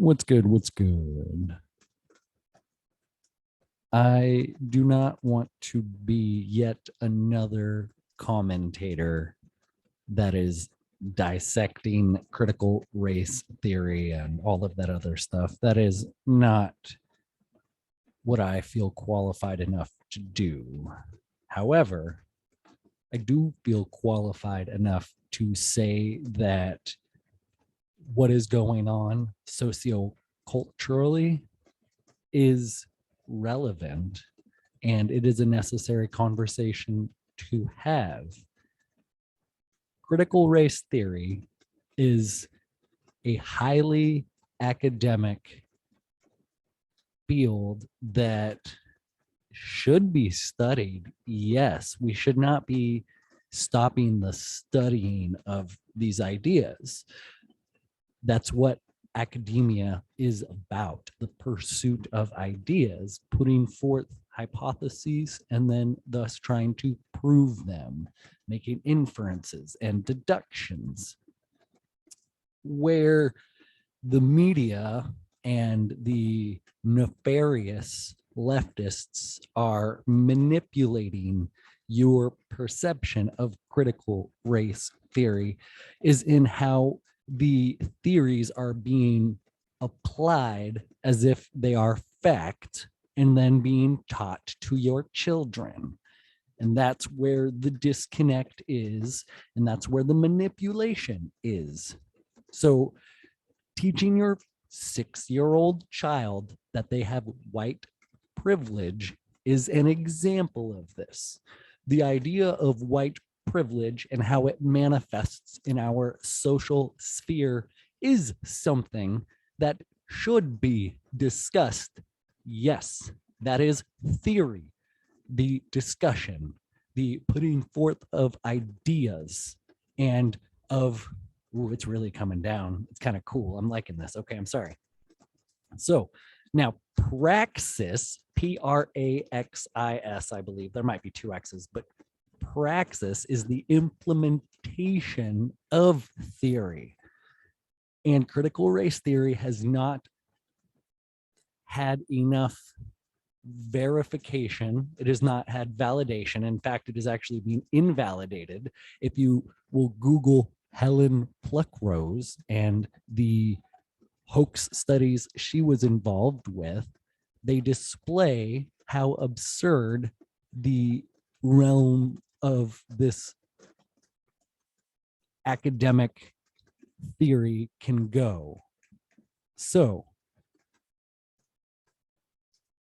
What's good? What's good? I do not want to be yet another commentator that is dissecting critical race theory and all of that other stuff. That is not what I feel qualified enough to do. However, I do feel qualified enough to say that what is going on socioculturally is relevant and it is a necessary conversation to have. Critical race theory is a highly academic field that should be studied. Yes, we should not be stopping the studying of these ideas. That's what academia is about, the pursuit of ideas, putting forth hypotheses, and then thus trying to prove them, making inferences and deductions. Where the media and the nefarious leftists are manipulating your perception of critical race theory is in how the theories are being applied as if they are fact and then being taught to your children. And that's where the disconnect is, and that's where the manipulation is. So teaching your 6-year-old child that they have white privilege is an example of this. The idea of white privilege and how it manifests in our social sphere is something that should be discussed. Yes, that is theory, the discussion, the putting forth of ideas and of, ooh, it's really coming down. It's kind of cool. I'm liking this. Okay, I'm sorry. So now praxis, Praxis, I believe. There might be 2 X's, but praxis is the implementation of theory. And critical race theory has not had enough verification. It has not had validation. In fact, it is actually being invalidated. If you will Google Helen Pluckrose and the hoax studies she was involved with, they display how absurd the realm of this academic theory can go. So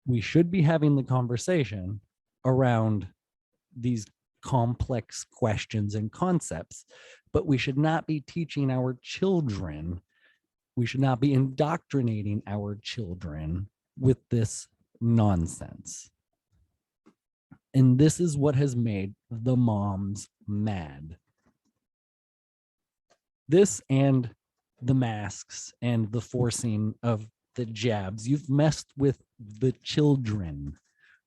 we should be having the conversation around these complex questions and concepts, but we should not be teaching our children, we should not be indoctrinating our children with this nonsense. And this is what has made the moms mad. This and the masks and the forcing of the jabs, you've messed with the children,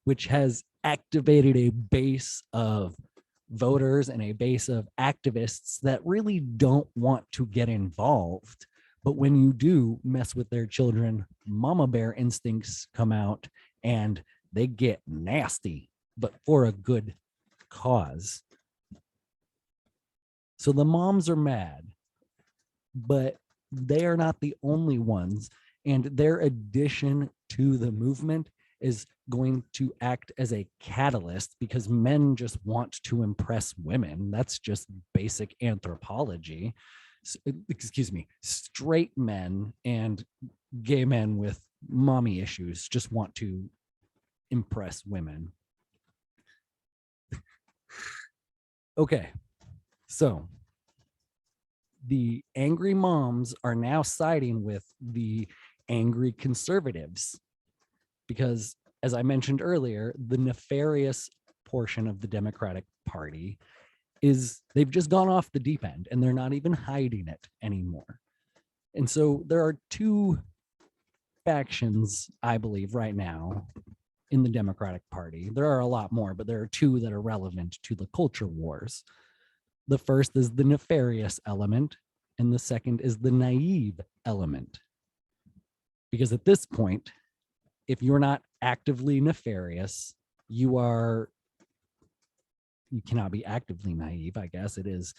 which has activated a base of voters and a base of activists that really don't want to get involved. But when you do mess with their children, mama bear instincts come out and they get nasty, but for a good cause. So the moms are mad, but they are not the only ones. And their addition to the movement is going to act as a catalyst because men just want to impress women. That's just basic anthropology. Excuse me, straight men and gay men with mommy issues just want to impress women. Okay, so the angry moms are now siding with the angry conservatives because, as I mentioned earlier, the nefarious portion of the Democratic Party is they've just gone off the deep end and they're not even hiding it anymore. And so there are 2 factions, I believe, right now in the Democratic Party. There are a lot more, but there are 2 that are relevant to the culture wars. The first is the nefarious element, and the second is the naive element. Because at this point, if you're not actively nefarious, you cannot be actively naive, I guess. It is,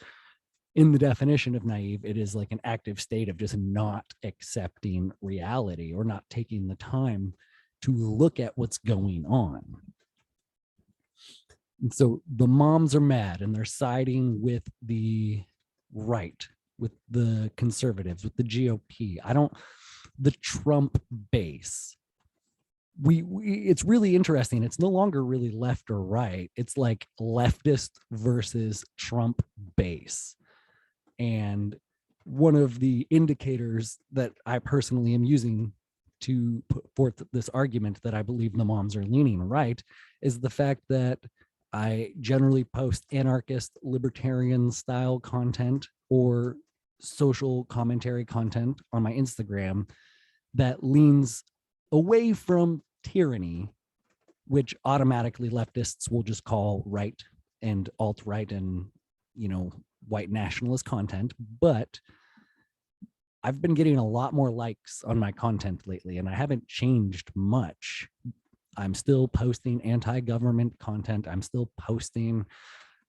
in the definition of naive, it is like an active state of just not accepting reality or not taking the time to look at what's going on. And so the moms are mad and they're siding with the right, with the conservatives, with the GOP. The Trump base. It's really interesting. It's no longer really left or right. It's like leftist versus Trump base. And one of the indicators that I personally am using to put forth this argument that I believe the moms are leaning right is the fact that I generally post anarchist, libertarian style content or social commentary content on my Instagram that leans away from tyranny, which automatically leftists will just call right and alt-right and, white nationalist content. But I've been getting a lot more likes on my content lately, and I haven't changed much. I'm still posting anti-government content. I'm still posting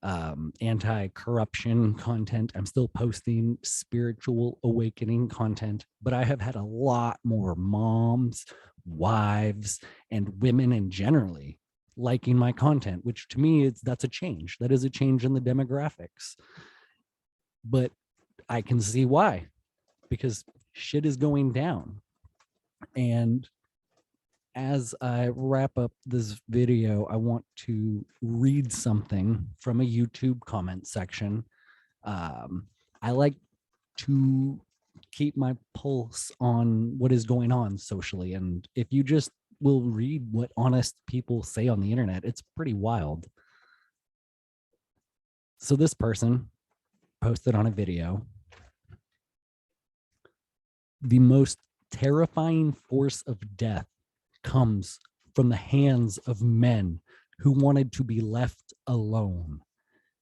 anti-corruption content. I'm still posting spiritual awakening content, but I have had a lot more moms, wives, and women in generally liking my content, which to me that's a change. That is a change in the demographics. But I can see why, because shit is going down. And as I wrap up this video, I want to read something from a YouTube comment section. I like to keep my pulse on what is going on socially. And if you just will read what honest people say on the internet, it's pretty wild. So this person posted on a video, the most terrifying force of death comes from the hands of men who wanted to be left alone.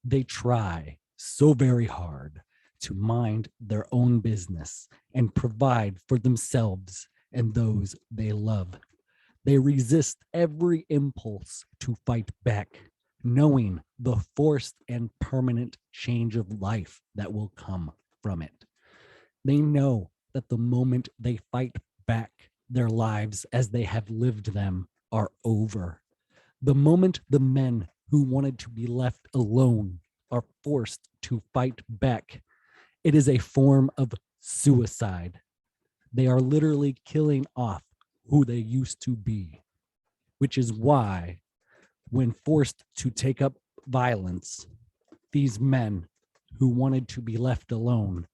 They try so very hard to mind their own business and provide for themselves and those they love. They resist every impulse to fight back, knowing the forced and permanent change of life that will come from it. They know that the moment they fight back, their lives as they have lived them are over. The moment the men who wanted to be left alone are forced to fight back, it is a form of suicide. They are literally killing off who they used to be, which is why when forced to take up violence, these men who wanted to be left alone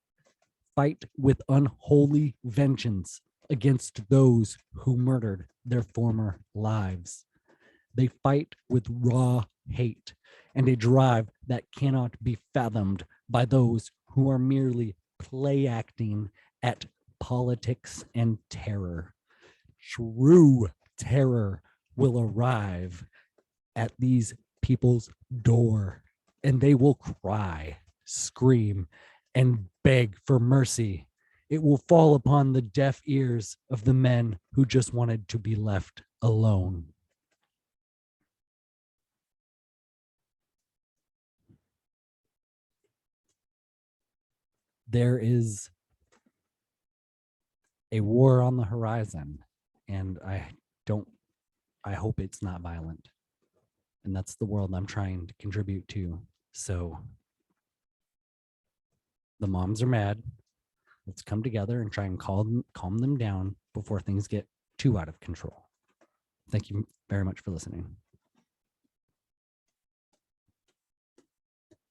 fight with unholy vengeance against those who murdered their former lives. They fight with raw hate and a drive that cannot be fathomed by those who are merely play acting at politics and terror. True terror will arrive at these people's door, and they will cry, scream, and beg for mercy. It will fall upon the deaf ears of the men who just wanted to be left alone. There is a war on the horizon, and I hope it's not violent. And that's the world I'm trying to contribute to. So the moms are mad. Let's come together and try and calm them down before things get too out of control. Thank you very much for listening.